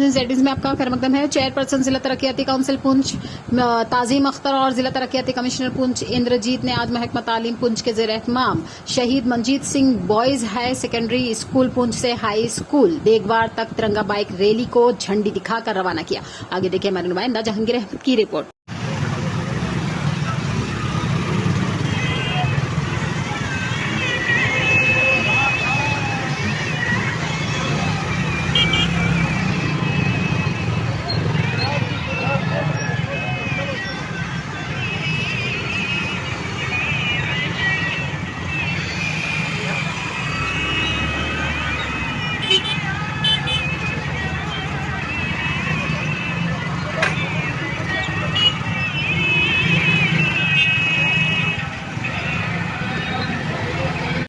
1980 में आपका खैर मकदम है। चेयरपर्सन जिला तरक्याती काउंसिल पुंछ ताजीम अख्तर और जिला तरक्याती कमिश्नर पुंछ इंद्रजीत ने आज महकमा तालीम पुंछ के ज़ेर एहतमाम शहीद Manjeet Singh boys higher secondary school Poonch से हाई स्कूल देगवार तक तिरंगा बाइक रैली को झंडी दिखाकर रवाना किया। आगे देखिए हमारे नुमाइंदा जहांगीर अहमद की रिपोर्ट।